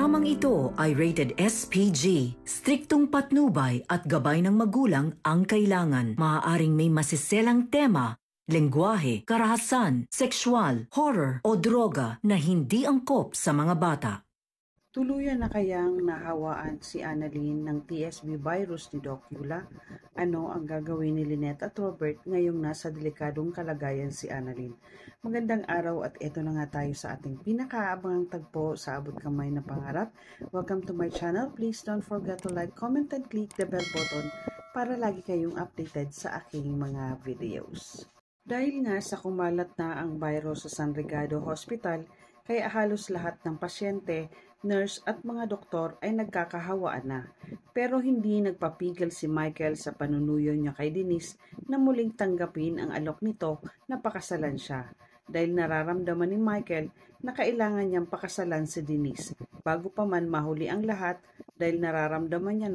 Dramang ito ay rated SPG. Striktong patnubay at gabay ng magulang ang kailangan. Maaaring may masiselang tema, lengguwahe, karahasan, sexual, horror o droga na hindi angkop sa mga bata. Tuluyan na kayang nahawaan si Annalyn ng TSB virus ni Doc Yula? Ano ang gagawin ni Lynette at Robert ngayong nasa delikadong kalagayan si Annalyn? Magandang araw at eto na nga tayo sa ating pinakaabangang tagpo sa Abot Kamay na Pangarap. Welcome to my channel. Please don't forget to like, comment, and click the bell button para lagi kayong updated sa aking mga videos. Dahil nga sa kumalat na ang virus sa San Ricardo Hospital, kaya halos lahat ng pasyente, nurse at mga doktor ay nagkakahawaan na. Pero hindi nagpapigil si Michael sa panunuyo niya kay Denise na muling tanggapin ang alok nito na pakasalan siya. Dahil nararamdaman ni Michael na kailangan niyang pakasalan si Denise bago pa man mahuli ang lahat dahil nararamdaman niya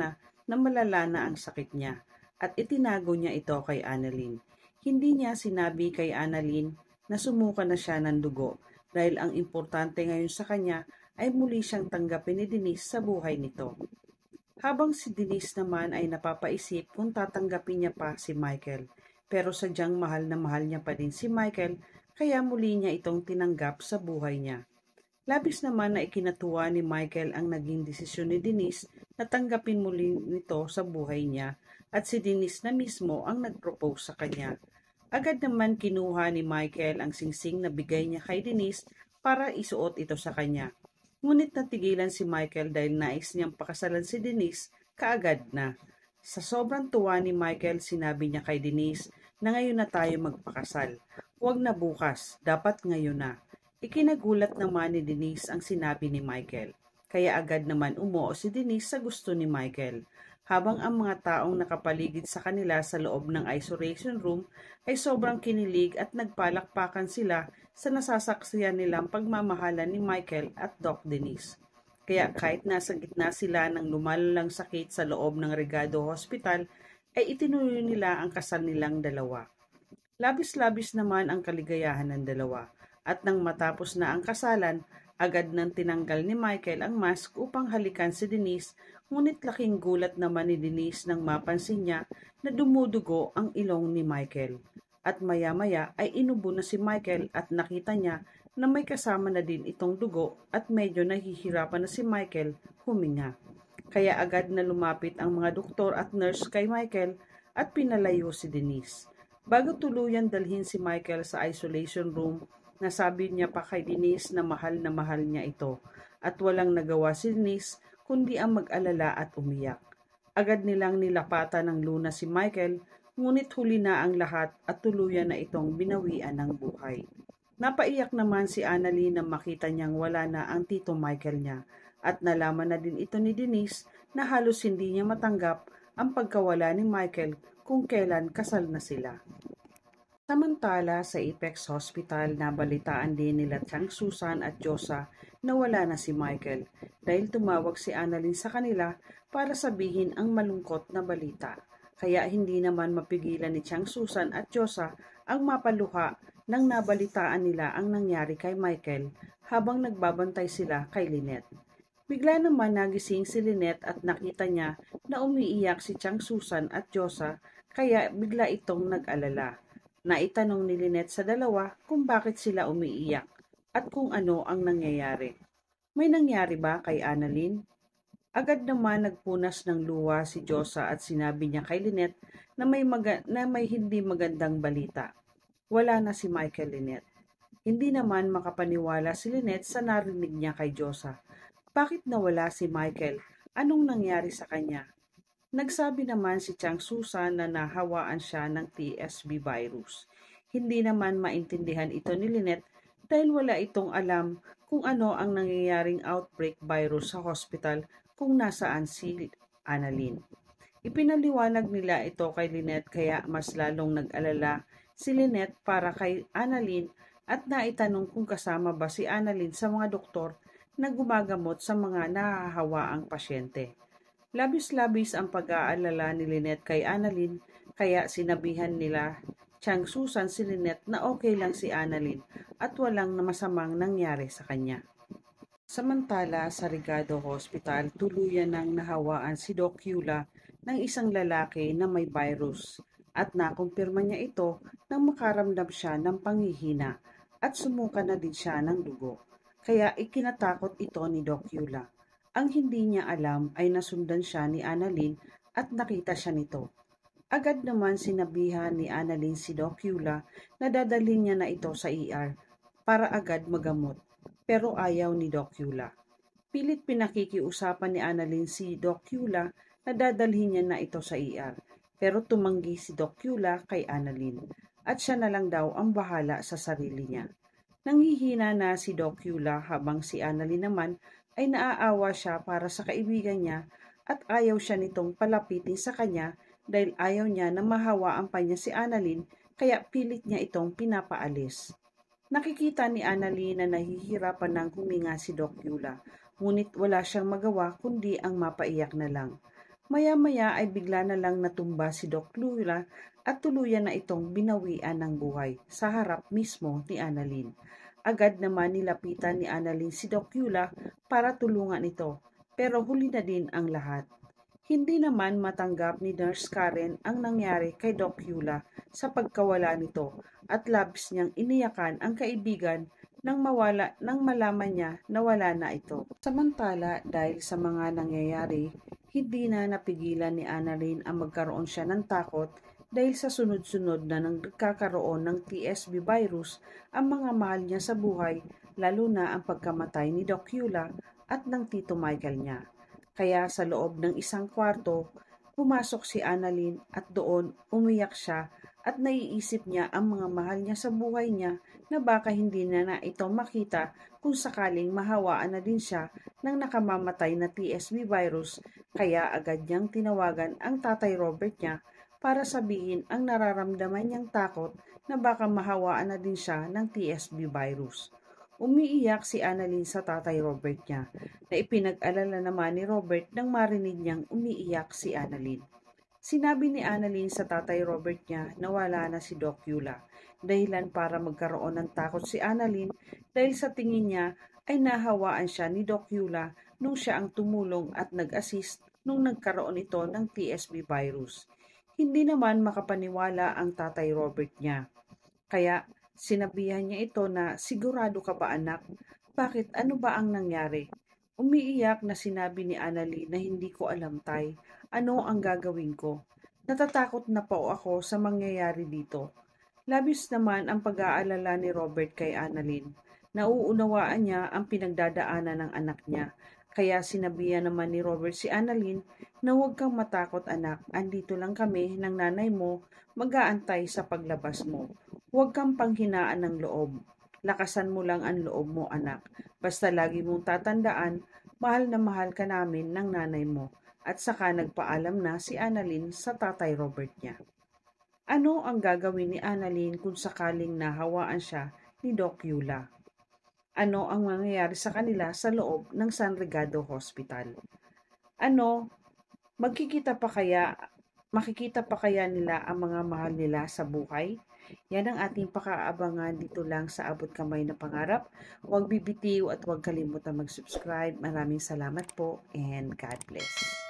na malala na ang sakit niya at itinago niya ito kay Annalyn. Hindi niya sinabi kay Annalyn na sumuka na siya ng dugo dahil ang importante ngayon sa kanya ay muli siyang tanggapin ni Denise sa buhay nito. Habang si Denise naman ay napapaisip kung tatanggapin niya pa si Michael, pero sadyang mahal na mahal niya pa din si Michael kaya muli niya itong tinanggap sa buhay niya. Labis naman na ikinatuwa ni Michael ang naging desisyon ni Denise na tanggapin muli nito sa buhay niya at si Denise na mismo ang nag-propose sa kanya. Agad naman kinuha ni Michael ang singsing na bigay niya kay Denise para isuot ito sa kanya. Ngunit natigilan si Michael dahil nais niyang pakasalan si Denise kaagad na. Sa sobrang tuwa ni Michael, sinabi niya kay Denise na ngayon na tayo magpakasal. Huwag na bukas, dapat ngayon na. Ikinagulat naman ni Denise ang sinabi ni Michael. Kaya agad naman umuo si Denise sa gusto ni Michael. Habang ang mga taong nakapaligid sa kanila sa loob ng isolation room ay sobrang kinilig at nagpalakpakan sila sa nasasaksiyan nilang pagmamahalan ni Michael at Doc Denise. Kaya kahit nasa gitna sila ng lumalalang sakit sa loob ng Ricardo Hospital, ay itinuloy nila ang kasal nilang dalawa. Labis-labis naman ang kaligayahan ng dalawa at nang matapos na ang kasalan, agad nang tinanggal ni Michael ang mask upang halikan si Denise, ngunit laking gulat naman ni Denise nang mapansin niya na dumudugo ang ilong ni Michael. At maya-maya ay inubo na si Michael at nakita niya na may kasama na din itong dugo at medyo nahihirapan na si Michael huminga. Kaya agad na lumapit ang mga doktor at nurse kay Michael at pinalayo si Denise. Bago tuluyan dalhin si Michael sa isolation room, nasabi niya pa kay Denise na mahal niya ito at walang nagawa si Denise kundi ang mag-alala at umiyak. Agad nilang nilapatan ng luna si Michael, ngunit huli na ang lahat at tuluyan na itong binawian ng buhay. Napaiyak naman si Annalyn na makita niyang wala na ang tito Michael niya at nalaman na din ito ni Denise na halos hindi niya matanggap ang pagkawala ni Michael kung kailan kasal na sila. Samantala sa Apex Hospital, nabalitaan din nila Chang Susan at Josa na wala na si Michael dahil tumawag si Annalyn sa kanila para sabihin ang malungkot na balita. Kaya hindi naman mapigilan ni Chang Susan at Josa ang mapaluha nang nabalitaan nila ang nangyari kay Michael habang nagbabantay sila kay Lynette. Bigla naman nagising si Lynette at nakita niya na umiiyak si Chang Susan at Josa kaya bigla itong nag-alala. Naitanong ni Lynette sa dalawa kung bakit sila umiiyak at kung ano ang nangyayari. May nangyari ba kay Annalyn? Agad naman nagpunas ng luha si Josa at sinabi niya kay Lynette na may hindi magandang balita. Wala na si Michael, Lynette. Hindi naman makapaniwala si Lynette sa narinig niya kay Josa. Bakit nawala si Michael? Anong nangyari sa kanya? Nagsabi naman si Chang Susan na nahawaan siya ng TSB virus. Hindi naman maintindihan ito ni Lynette dahil wala itong alam kung ano ang nangyayaring outbreak virus sa hospital kung nasaan si Annalyn. Ipinaliwanag nila ito kay Lynette kaya mas lalong nag-alala si Lynette para kay Annalyn at naitanong kung kasama ba si Annalyn sa mga doktor na gumagamot sa mga nahahawaang pasyente. Labis-labis ang pag-aalala ni Lynette kay Annalyn kaya sinabihan nila Chang Susan si Lynette na okay lang si Annalyn at walang masamang nangyari sa kanya. Samantala, sa Rigado Hospital, tuluyan ng nahawaan si Doc Yula ng isang lalaki na may virus at nakumpirma niya ito nang makaramdam siya ng panghihina at sumuka na din siya ng dugo. Kaya ikinatakot ito ni Doc Yula. Ang hindi niya alam ay nasundan siya ni Annalyn at nakita siya nito. Agad naman sinabihan ni Annalyn si Doc Yula na dadalhin niya na ito sa ER para agad magamot. Pero ayaw ni Doc Yula. Pilit pinakikiusapan ni Annalyn si Doc Yula na dadalhin niya na ito sa ER. Pero tumanggi si Doc Yula kay Annalyn at siya na lang daw ang bahala sa sarili niya. Nanghihina na si Doc Yula habang si Annalyn naman ay naaawa siya para sa kaibigan niya at ayaw siya nitong palapitin sa kanya dahil ayaw niya na mahawaan pa niya si Annalyn kaya pilit niya itong pinapaalis. Nakikita ni Annalyn na nahihirapan ng huminga si Doc Yula, ngunit wala siyang magawa kundi ang mapaiyak na lang. Maya-maya ay bigla na lang natumba si Doc Yula at tuluyan na itong binawian ng buhay sa harap mismo ni Annalyn. Agad naman nilapitan ni Annalyn si Doc Yula para tulungan ito, pero huli na din ang lahat. Hindi naman matanggap ni Nurse Karen ang nangyari kay Doc Yula sa pagkawala nito at labis niyang iniyakan ang kaibigan nang malaman niya na wala na ito. Samantala, dahil sa mga nangyayari, hindi na napigilan ni Annalyn ang magkaroon siya ng takot dahil sa sunod-sunod na nagkakaroon ng TSB virus ang mga mahal niya sa buhay, lalo na ang pagkamatay ni Doc Yula at ng Tito Michael niya. Kaya sa loob ng isang kwarto, pumasok si Annalyn at doon umiyak siya at naiisip niya ang mga mahal niya sa buhay niya na baka hindi na ito makita kung sakaling mahawaan na din siya ng nakamamatay na TSB virus. Kaya agad niyang tinawagan ang Tatay Robert niya para sabihin ang nararamdaman niyang takot na baka mahawaan na din siya ng TSB virus. Umiiyak si Annalyn sa Tatay Robert niya, na ipinag-alala naman ni Robert nang marinig niyang umiiyak si Annalyn. Sinabi ni Annalyn sa Tatay Robert niya na wala na si Doc Yula, dahilan para magkaroon ng takot si Annalyn dahil sa tingin niya ay nahawaan siya ni Doc Yula nung siya ang tumulong at nag-assist nung nagkaroon ito ng TSB virus. Hindi naman makapaniwala ang Tatay Robert niya. Kaya sinabihan niya ito na, sigurado ka ba anak? Bakit? Ano ba ang nangyari? Umiiyak na sinabi ni Annalyn na hindi ko alam tay. Ano ang gagawin ko? Natatakot na po ako sa mangyayari dito. Labis naman ang pag-aalala ni Robert kay Annalyn. Nauunawaan niya ang pinagdadaanan ng anak niya. Kaya sinabihan naman ni Robert si Annalyn na huwag kang matakot anak. Andito lang kami ng nanay mo, mag-aantay sa paglabas mo. Huwag kang panghinaan ng loob. Lakasan mo lang ang loob mo, anak. Basta lagi mong tatandaan, mahal na mahal ka namin ng nanay mo. At saka nagpaalam na si Annalyn sa Tatay Robert niya. Ano ang gagawin ni Annalyn kung sakaling nahawaan siya ni Doc Yula? Ano ang mangyayari sa kanila sa loob ng San Rigado Hospital? Makikita pa kaya nila ang mga mahal nila sa buhay? Yan ang ating pakaabangan dito lang sa Abot Kamay na Pangarap. Huwag bibitiw at huwag kalimutan mag-subscribe. Maraming salamat po and God bless.